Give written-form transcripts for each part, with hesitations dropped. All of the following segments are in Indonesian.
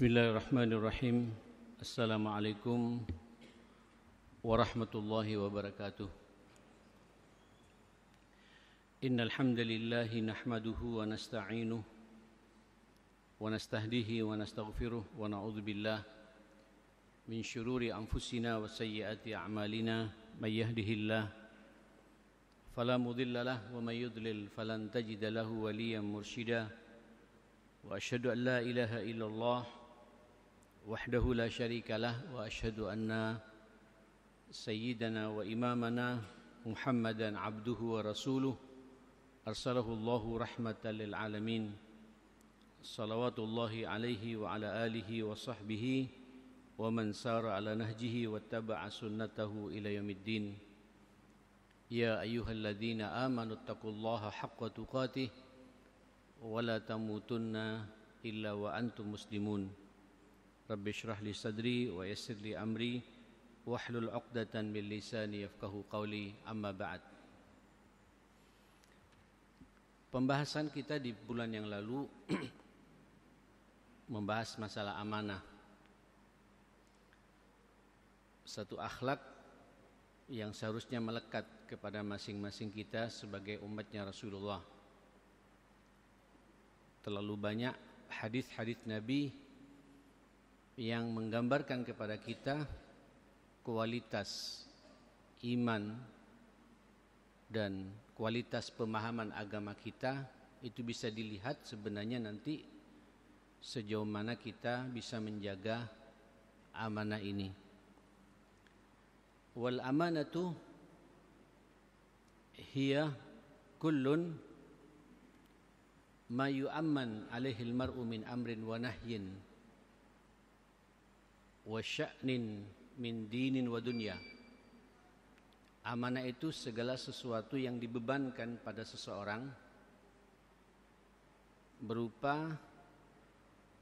Bismillahirrahmanirrahim. Assalamualaikum warahmatullahi wabarakatuh. Innal hamdalillahi nahmaduhu wa nasta'inuhu wa nastahdihi wa nastaghfiruh wa na'udzu billah min syururi anfusina wa sayyiati a'malina may yahdihillahu fala mudilla lahu wa may yudlil falan tajida lahu waliyan mursyida wa asyhadu an la ilaha illallah wahdahu la syarika lah wa asyhadu anna sayyidana wa imamana Muhammadan abduhu wa rasuluh arsalahu Allahu rahmatan lil alamin salawatullahi alaihi wa ala alihi wa sahbihi wa man sara ala nahjihi wa taba'a sunnatahu ila yaumiddin. Ya ayyuhalladzina amanu taqullaha haqqa tuqatih wa la tamutunna illa wa antum muslimun. Rabbi syrah li sadri wa yassir li amri wahlul 'uqdatan min lisani yafqahu qawli, amma ba'd. Pembahasan kita di bulan yang lalu membahas masalah amanah. Satu akhlak yang seharusnya melekat kepada masing-masing kita sebagai umatnya Rasulullah. Terlalu banyak hadis-hadis Nabi yang menggambarkan kepada kita kualitas iman dan kualitas pemahaman agama kita. Itu bisa dilihat sebenarnya nanti sejauh mana kita bisa menjaga amanah ini. Wal amanatu hiya kullun ma yu'amman alaihi al-mar'u min amrin wa nahyin wa sya'nin min dinin wa dunya. Amanah itu segala sesuatu yang dibebankan pada seseorang berupa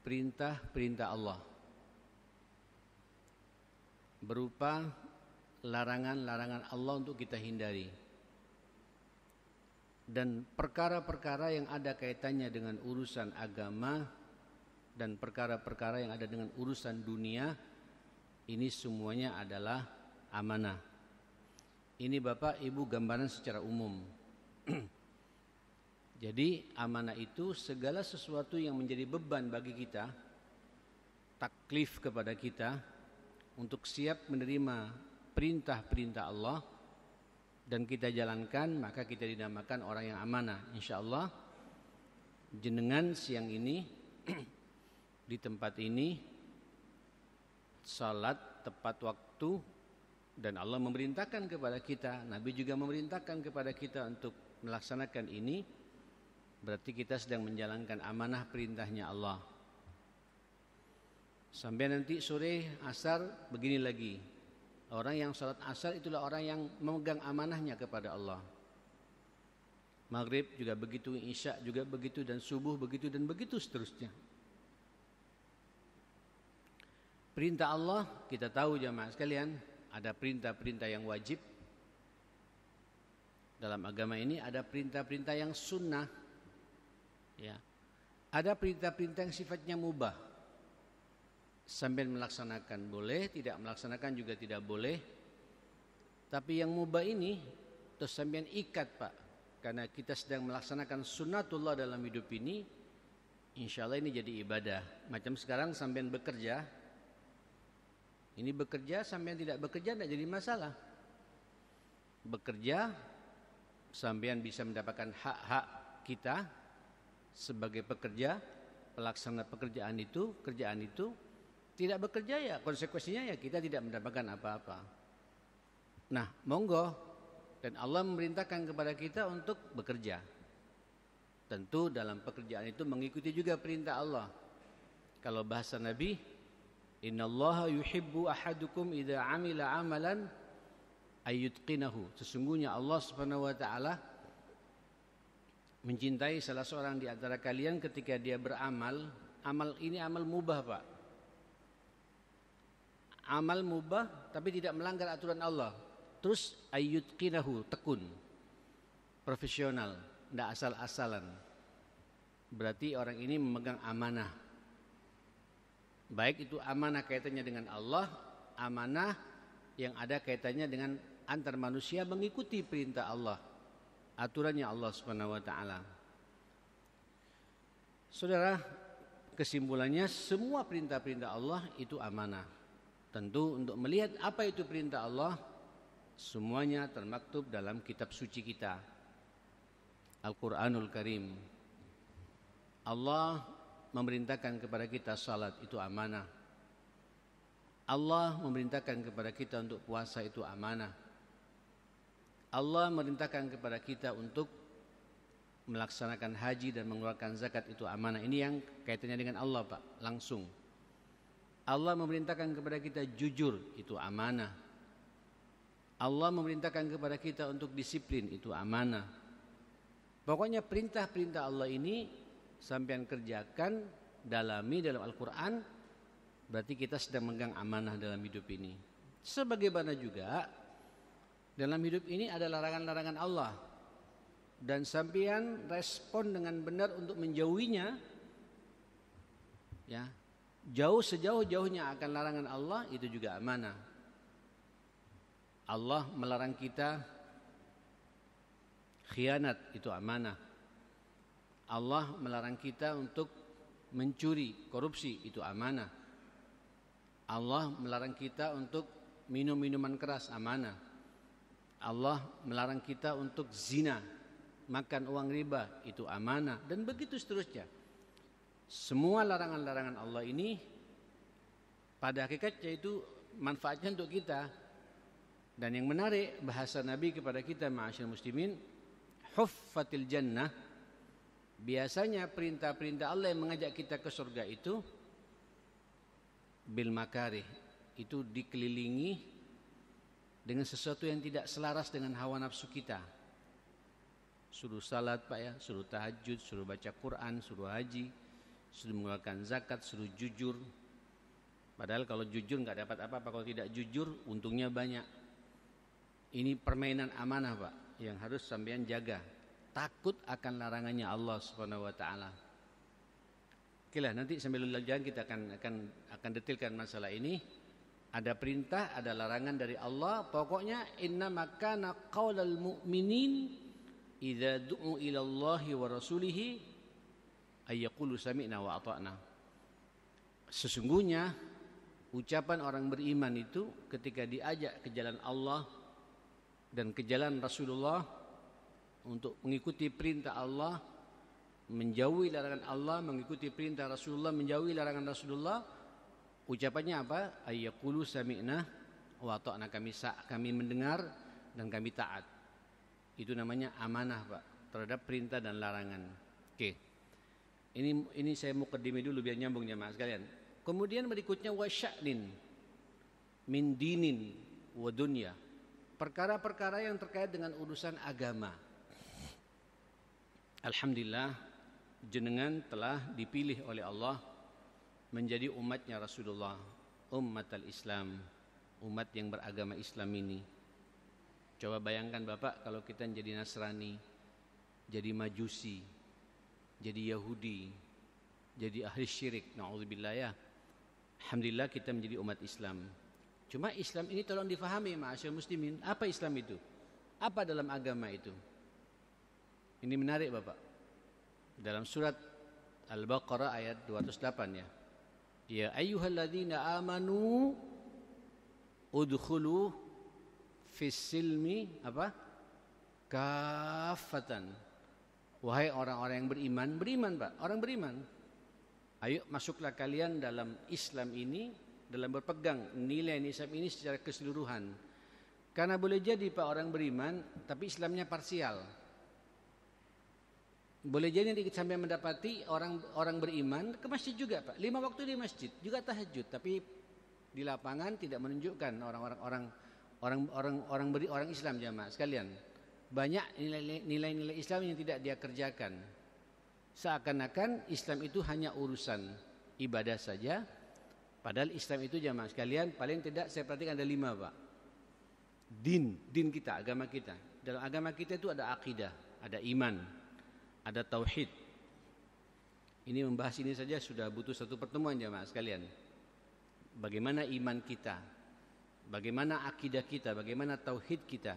perintah-perintah Allah, berupa larangan-larangan Allah untuk kita hindari, dan perkara-perkara yang ada kaitannya dengan urusan agama dan perkara-perkara yang ada dengan urusan dunia. Ini semuanya adalah amanah. Ini Bapak Ibu gambaran secara umum. Jadi amanah itu segala sesuatu yang menjadi beban bagi kita, taklif kepada kita untuk siap menerima perintah-perintah Allah dan kita jalankan, maka kita dinamakan orang yang amanah. InsyaAllah jenengan siang ini di tempat ini salat tepat waktu, dan Allah memerintahkan kepada kita, Nabi juga memerintahkan kepada kita untuk melaksanakan ini. Berarti kita sedang menjalankan amanah perintahnya Allah. Sampai nanti sore asar begini lagi, orang yang salat asar itulah orang yang memegang amanahnya kepada Allah. Maghrib juga begitu, isya juga begitu, dan subuh begitu, dan begitu seterusnya. Perintah Allah kita tahu jamaah sekalian, ada perintah-perintah yang wajib dalam agama ini, ada perintah-perintah yang sunnah, ya. Ada perintah-perintah yang sifatnya mubah, sambil melaksanakan boleh, tidak melaksanakan juga tidak boleh. Tapi yang mubah ini terus sambil ikat Pak, karena kita sedang melaksanakan sunnatullah dalam hidup ini. Insya Allah ini jadi ibadah. Macam sekarang sambil bekerja, ini bekerja sampai tidak bekerja tidak jadi masalah. Bekerja sampai bisa mendapatkan hak-hak kita sebagai pekerja, pelaksana pekerjaan itu, kerjaan itu. Tidak bekerja ya konsekuensinya ya kita tidak mendapatkan apa-apa. Nah, monggo, dan Allah memerintahkan kepada kita untuk bekerja. Tentu dalam pekerjaan itu mengikuti juga perintah Allah. Kalau bahasa Nabi, innallaha yuhibbu ahadukum idza amila amalan ayyutqinahu. Sesungguhnya Allah Subhanahu wa taala mencintai salah seorang di antara kalian ketika dia beramal. Amal ini amal mubah Pak, amal mubah tapi tidak melanggar aturan Allah. Terus ayyutqinahu, tekun, profesional, tidak asal-asalan. Berarti orang ini memegang amanah. Baik itu amanah kaitannya dengan Allah, amanah yang ada kaitannya dengan antar manusia mengikuti perintah Allah, aturannya Allah Subhanahu wa taala. Saudara, kesimpulannya semua perintah-perintah Allah itu amanah. Tentu untuk melihat apa itu perintah Allah, semuanya termaktub dalam kitab suci kita, Al-Quranul Karim. Allah memerintahkan kepada kita salat, itu amanah. Allah memerintahkan kepada kita untuk puasa, itu amanah. Allah memerintahkan kepada kita untuk melaksanakan haji dan mengeluarkan zakat, itu amanah. Ini yang kaitannya dengan Allah, Pak, langsung. Allah memerintahkan kepada kita jujur, itu amanah. Allah memerintahkan kepada kita untuk disiplin, itu amanah. Pokoknya perintah-perintah Allah ini sampean kerjakan, dalami dalam Al-Quran, berarti kita sedang memegang amanah dalam hidup ini. Sebagaimana juga dalam hidup ini ada larangan-larangan Allah, dan sampean respon dengan benar untuk menjauhinya, ya, sejauh-jauhnya akan larangan Allah, itu juga amanah. Allah melarang kita khianat, itu amanah. Allah melarang kita untuk mencuri, korupsi, itu amanah. Allah melarang kita untuk minum minuman keras, amanah. Allah melarang kita untuk zina, makan uang riba, itu amanah, dan begitu seterusnya. Semua larangan-larangan Allah ini pada hakikatnya itu manfaatnya untuk kita. Dan yang menarik, bahasa Nabi kepada kita, ma'asyiral muslimin, huffatil jannah. Biasanya perintah-perintah Allah yang mengajak kita ke surga itu bil makarih, itu dikelilingi dengan sesuatu yang tidak selaras dengan hawa nafsu kita. Suruh salat, Pak, ya, suruh tahajud, suruh baca Quran, suruh haji, suruh mengeluarkan zakat, suruh jujur. Padahal kalau jujur nggak dapat apa-apa, kalau tidak jujur untungnya banyak. Ini permainan amanah, Pak, yang harus sampean jaga. Takut akan larangannya Allah Subhanahu wa taala. Oke lah, nanti sambil jalan kita akan detailkan masalah ini. Ada perintah, ada larangan dari Allah. Pokoknya innama kana qaulal mu'minin idza du'u ila Allahi wa rasulihi ay yaqulu sami'na wa ata'na. Sesungguhnya ucapan orang beriman itu ketika diajak ke jalan Allah dan ke jalan Rasulullah untuk mengikuti perintah Allah, menjauhi larangan Allah, mengikuti perintah Rasulullah, menjauhi larangan Rasulullah, ucapannya apa? Ayyaqulu sami'na wa ata'na, kami mendengar dan kami taat. Itu namanya amanah, Pak, terhadap perintah dan larangan. Oke. Ini saya mukaddimah dulu biar nyambung jemaah sekalian. Kemudian berikutnya wasya'nin min dinin wa dunya. Perkara-perkara yang terkait dengan urusan agama. Alhamdulillah, jenengan telah dipilih oleh Allah menjadi umatnya Rasulullah, ummatal Islam, umat yang beragama Islam ini. Coba bayangkan Bapak kalau kita jadi Nasrani, jadi Majusi, jadi Yahudi, jadi ahli syirik, na'udzubillah ya. Alhamdulillah kita menjadi umat Islam. Cuma Islam ini tolong difahami, ma'asyiral muslimin, apa Islam itu? Apa dalam agama itu? Ini menarik Bapak. Dalam surat Al-Baqarah ayat 208 ya. Ya ayyuhalladzina amanu udkhulu fis silmi apa? Kafatan. Wahai orang-orang yang beriman, Pak, orang beriman. Ayo masuklah kalian dalam Islam ini, dalam berpegang nilai Islam ini secara keseluruhan. Karena boleh jadi Pak orang beriman tapi Islamnya parsial. Boleh jadi nanti sampai mendapati orang beriman ke masjid juga, Pak. 5 waktu di masjid, juga tahajud, tapi di lapangan tidak menunjukkan orang Islam jamaah sekalian. Banyak nilai-nilai Islam yang tidak dia kerjakan. Seakan-akan Islam itu hanya urusan ibadah saja. Padahal Islam itu jamaah sekalian paling tidak saya perhatikan ada 5, Pak. Din kita, agama kita. Dalam agama kita itu ada akidah, ada iman, ada tauhid. Ini membahas ini saja sudah butuh satu pertemuan jamaah sekalian. bagaimana iman kita, bagaimana akidah kita, bagaimana tauhid kita.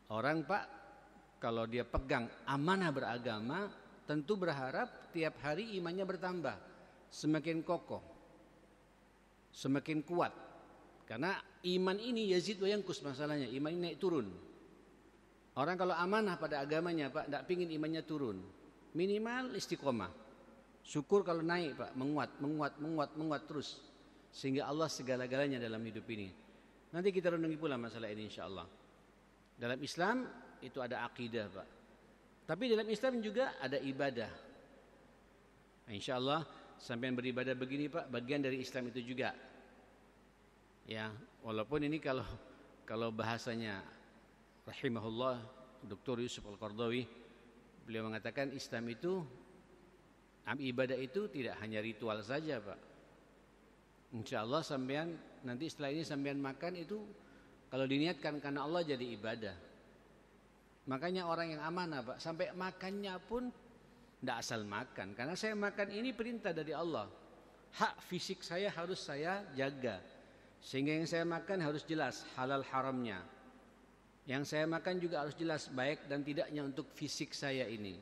Orang Pak, kalau dia pegang amanah beragama, tentu berharap tiap hari imannya bertambah, semakin kokoh, semakin kuat. Karena iman ini yazid wa yanqus masalahnya, iman ini naik turun. Orang kalau amanah pada agamanya Pak, tidak pingin imannya turun. Minimal istiqomah. Syukur kalau naik Pak, menguat terus. Sehingga Allah segala-galanya dalam hidup ini. Nanti kita renungi pula masalah ini insyaAllah. Dalam Islam itu ada akidah Pak. Tapi dalam Islam juga ada ibadah. Nah, insyaAllah sampai beribadah begini Pak, bagian dari Islam itu juga. Ya, walaupun ini kalau bahasanya rahimahullah Dr. Yusuf Al-Qardawi, beliau mengatakan Islam itu, ibadah itu tidak hanya ritual saja Pak. InsyaAllah sampean nanti setelah ini sampean makan itu kalau diniatkan karena Allah jadi ibadah. Makanya orang yang amanah Pak, sampai makannya pun tidak asal makan. Karena saya makan ini perintah dari Allah. Hak fisik saya harus saya jaga. Sehingga yang saya makan harus jelas halal haramnya. Yang saya makan juga harus jelas baik dan tidaknya untuk fisik saya ini.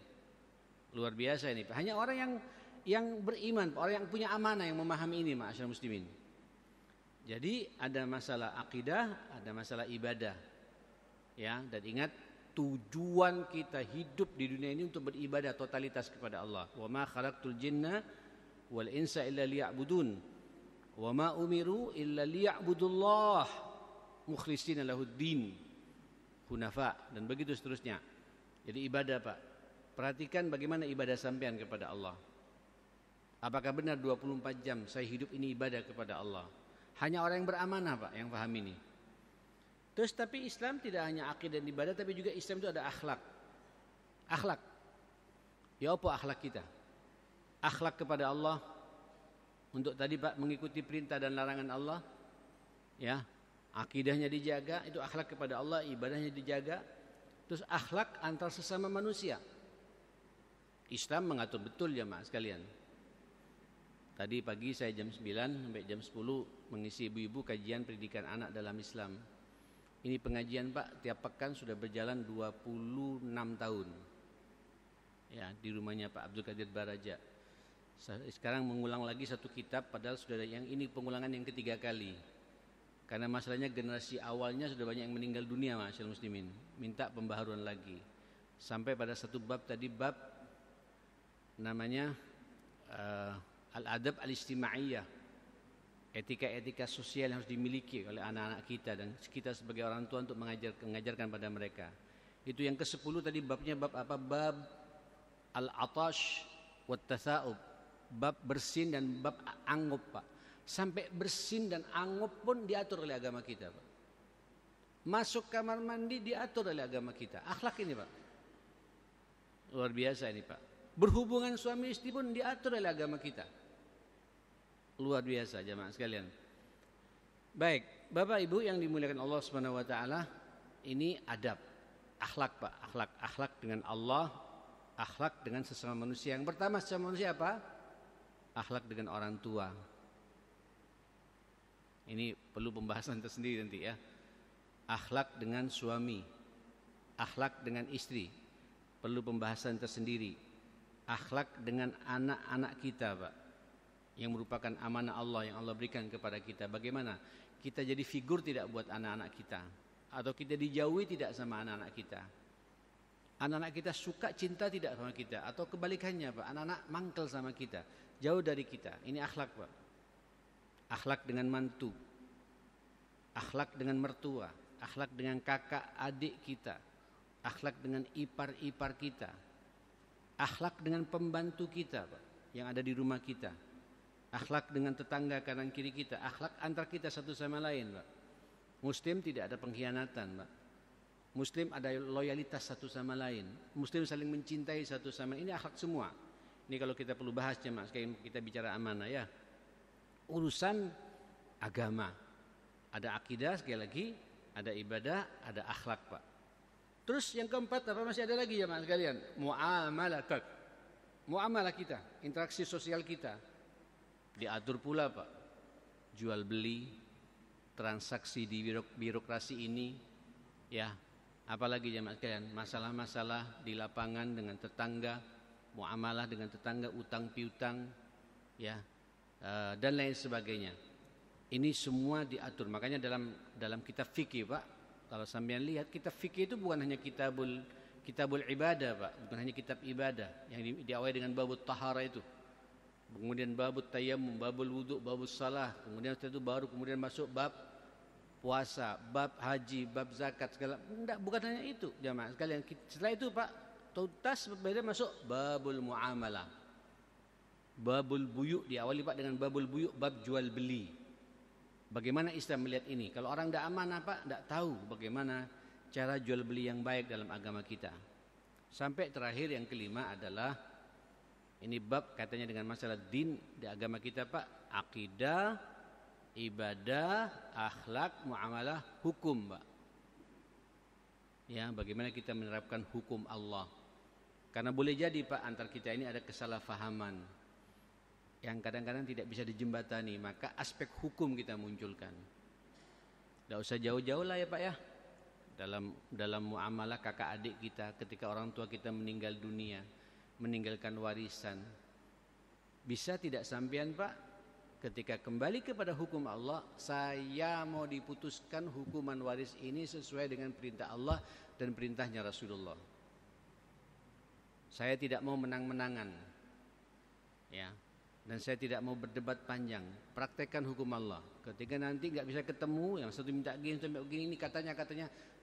Luar biasa ini Pak. Hanya orang yang beriman, orang yang punya amanah yang memahami ini ma'asyiral muslimin. Jadi ada masalah akidah, ada masalah ibadah. Ya, dan ingat tujuan kita hidup di dunia ini untuk beribadah totalitas kepada Allah. Wa ma khalaqtul jinna wal insa illa liya'budun. Wa ma umiru illa liya'budullah mukhlishina lahuddin hunafa, dan begitu seterusnya. Jadi ibadah Pak. Perhatikan bagaimana ibadah sampean kepada Allah. Apakah benar 24 jam saya hidup ini ibadah kepada Allah? Hanya orang yang beramanah Pak yang paham ini. Terus tapi Islam tidak hanya akidah dan ibadah, tapi juga Islam itu ada akhlak. Akhlak. Ya apa akhlak kita? Akhlak kepada Allah untuk tadi Pak mengikuti perintah dan larangan Allah. Ya, akidahnya dijaga, itu akhlak kepada Allah, ibadahnya dijaga. Terus akhlak antar sesama manusia. Islam mengatur betul jamaah sekalian. Tadi pagi saya jam 9 sampai jam 10 mengisi ibu-ibu kajian pendidikan anak dalam Islam. Ini pengajian Pak tiap pekan sudah berjalan 26 tahun. Ya, di rumahnya Pak Abdul Qadir Baraja. Sekarang mengulang lagi satu kitab, padahal sudah yang ini pengulangan yang ketiga kali. Karena masalahnya generasi awalnya sudah banyak yang meninggal dunia ma'asyiral muslimin. Minta pembaharuan lagi. Sampai pada satu bab tadi, bab namanya al-adab al-istimaiyah. Etika-etika sosial yang harus dimiliki oleh anak-anak kita dan kita sebagai orang tua untuk mengajarkan pada mereka. Itu yang ke-10 tadi babnya bab apa? Bab al-atash wat tasa'ub. Bab bersin dan bab angup Pak. Sampai bersin dan angup pun diatur oleh agama kita Pak. Masuk kamar mandi diatur oleh agama kita. Akhlak ini Pak. Luar biasa ini Pak. Berhubungan suami istri pun diatur oleh agama kita. Luar biasa jemaah sekalian. Baik, Bapak Ibu yang dimuliakan Allah Subhanahu wa taala, ini adab, akhlak Pak, akhlak dengan Allah, akhlak dengan sesama manusia. Yang pertama sesama manusia apa? Akhlak dengan orang tua. Ini perlu pembahasan tersendiri nanti ya. Akhlak dengan suami, akhlak dengan istri, perlu pembahasan tersendiri. Akhlak dengan anak-anak kita Pak, yang merupakan amanah Allah yang Allah berikan kepada kita. Bagaimana kita jadi figur tidak buat anak-anak kita, atau kita dijauhi tidak sama anak-anak kita. Anak-anak kita suka cinta tidak sama kita, atau kebalikannya Pak, anak-anak mangkel sama kita, jauh dari kita. Ini akhlak Pak. Akhlak dengan mantu, akhlak dengan mertua, akhlak dengan kakak adik kita, akhlak dengan ipar-ipar kita, akhlak dengan pembantu kita Pak, yang ada di rumah kita, akhlak dengan tetangga kanan kiri kita, akhlak antar kita satu sama lain Pak. Muslim tidak ada pengkhianatan Pak. Muslim ada loyalitas satu sama lain. Muslim saling mencintai satu sama lain. Ini akhlak semua. Ini kalau kita perlu bahas jemaah sekalian, kita bicara amanah ya. Urusan agama. Ada akidah sekali lagi, ada ibadah, ada akhlak Pak. Terus yang keempat apa masih ada lagi jemaah sekalian? Muamalah kita, interaksi sosial kita. Diatur pula Pak, jual beli, transaksi di birokrasi ini, ya, apalagi jemaah sekalian, masalah-masalah di lapangan dengan tetangga, muamalah dengan tetangga, utang piutang, ya, dan lain sebagainya. Ini semua diatur. Makanya dalam kitab fikih Pak, kalau sampean lihat kitab fikih itu bukan hanya kitabul ibadah Pak, bukan hanya kitab ibadah yang diawali dengan babut tahara itu. Kemudian babut tayammum, babul wudu, babus salah, kemudian setelah itu baru kemudian masuk bab puasa, bab haji, bab zakat segala. Enggak, bukan hanya itu jamaah sekalian. Setelah itu Pak, tuntas berbeda masuk babul muamalah. Babul buyu diawali Pak dengan babul buyu, bab jual beli. Bagaimana Islam melihat ini? Kalau orang tidak amanah Pak, tidak tahu bagaimana cara jual beli yang baik dalam agama kita. Sampai terakhir yang kelima adalah ini bab katanya dengan masalah din di agama kita Pak, akidah, ibadah, akhlak, muamalah, hukum Pak. Ya, bagaimana kita menerapkan hukum Allah. Karena boleh jadi Pak antar kita ini ada kesalahpahaman yang kadang-kadang tidak bisa dijembatani, maka aspek hukum kita munculkan. Tidak usah jauh-jauh lah ya Pak ya. Dalam muamalah kakak adik kita, ketika orang tua kita meninggal dunia, meninggalkan warisan, bisa tidak sampean Pak, ketika kembali kepada hukum Allah, saya mau diputuskan hukuman waris ini sesuai dengan perintah Allah dan perintahnya Rasulullah. Saya tidak mau menang-menangan, ya. Dan saya tidak mau berdebat panjang. Praktekkan hukum Allah. Ketika nanti nggak bisa ketemu, yang satu minta gini, sampai begini, ini katanya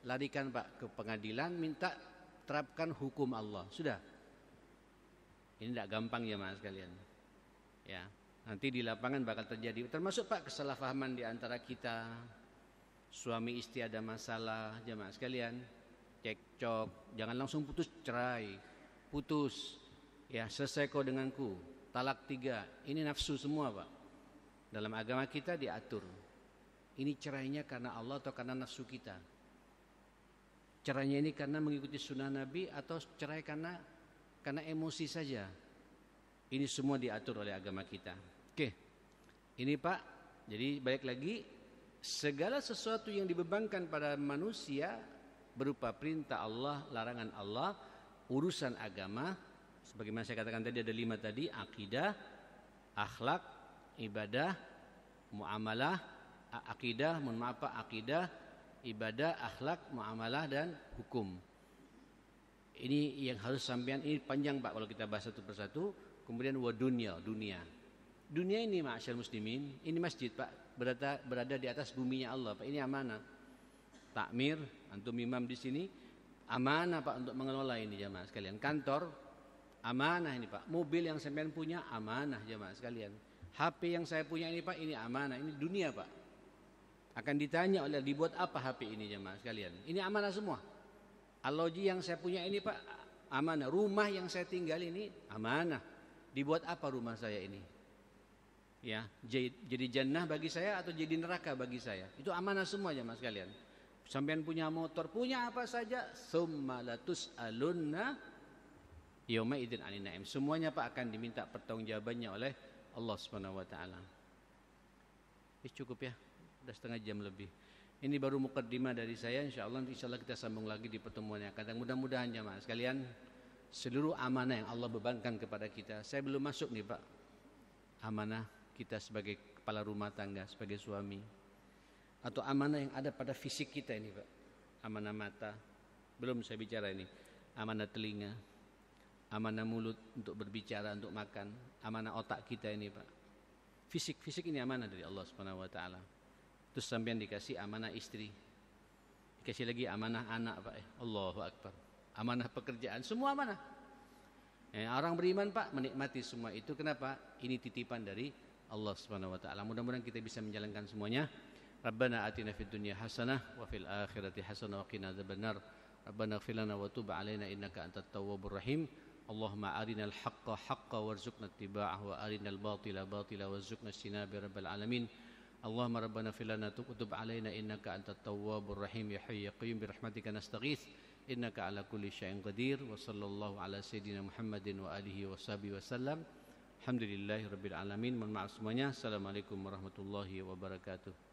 larikan Pak ke pengadilan, minta terapkan hukum Allah. Sudah. Ini tidak gampang ya mas sekalian. Ya, nanti di lapangan bakal terjadi. Termasuk Pak kesalahpahaman di antara kita. Suami istri ada masalah, jemaah sekalian. Cekcok, jangan langsung putus, cerai. Putus. Ya, selesai kau denganku. Talak 3, ini nafsu semua Pak. Dalam agama kita diatur. Ini cerainya karena Allah atau karena nafsu kita? Cerainya ini karena mengikuti sunnah Nabi atau cerai karena emosi saja? Ini semua diatur oleh agama kita. Oke, ini Pak. Jadi balik lagi, segala sesuatu yang dibebankan pada manusia berupa perintah Allah, larangan Allah, urusan agama. Sebagaimana saya katakan tadi ada 5 tadi, akidah, akhlak, ibadah, muamalah, akidah, ibadah, akhlak, muamalah dan hukum. Ini yang harus sampean, ini panjang Pak kalau kita bahas satu persatu. Kemudian dunia. Dunia ini ma'asyar muslimin, ini masjid Pak, berada di atas buminya Allah Pak. Ini amanah. Takmir, antum imam di sini, amanah Pak untuk mengelola ini jamaah sekalian. Kantor amanah ini Pak, mobil yang sampean punya amanah jemaah sekalian, HP yang saya punya ini Pak, ini amanah, ini dunia Pak. Akan ditanya oleh dibuat apa HP ini jemaah sekalian, ini amanah semua. Aloji yang saya punya ini Pak, amanah. Rumah yang saya tinggal ini amanah. Dibuat apa rumah saya ini? Ya, jadi jannah bagi saya atau jadi neraka bagi saya? Itu amanah semua jemaah sekalian. Sampean punya motor, punya apa saja, summa latus'alunna yauma idzin 'anil na'im. Semuanya Pak akan diminta pertanggungjawabannya oleh Allah Subhanahu wa taala. Cukup ya. Sudah setengah jam lebih. Ini baru mukaddimah dari saya. Insyaallah kita sambung lagi di pertemuan yang akan datang. Mudah-mudahan jemaah sekalian, seluruh amanah yang Allah bebankan kepada kita. Saya belum masuk nih Pak. Amanah kita sebagai kepala rumah tangga, sebagai suami. Atau amanah yang ada pada fisik kita ini Pak. Amanah mata. Belum saya bicara ini. Amanah telinga. Amanah mulut untuk berbicara, untuk makan. Amanah otak kita ini Pak. Fisik ini amanah dari Allah Subhanahu wa taala. Terus sampean dikasih amanah istri. Dikasih lagi amanah anak Pak. Allahu akbar. Amanah pekerjaan, semua amanah. Orang beriman Pak menikmati semua itu. Kenapa? Ini titipan dari Allah Subhanahu wa taala. Mudah-mudahan kita bisa menjalankan semuanya. Rabbana atina fid dunya hasanah wa fil akhirati hasanah wa qina adzabannar. Rabbana ighfir lana wa tub 'alaina innaka antat tawwabur rahim. Allahumma arinal haqqa haqqa warzuqna ittiba'ah wa arinal batila batila warzuqna ijtinaba rabbal alamin. Allahumma rabbana ighfir lana wa tub 'alaina innaka antat tawwabur rahim ya hayyu ya qayyum bi rahmatika nastaghits innaka ala kulli syai'in qadir wa sallallahu ala sayidina Muhammadin wa alihi wa sahbihi wasallam Alhamdulillahirabbil alamin. Mohon maaf semuanya. Assalamualaikum warahmatullahi wabarakatuh.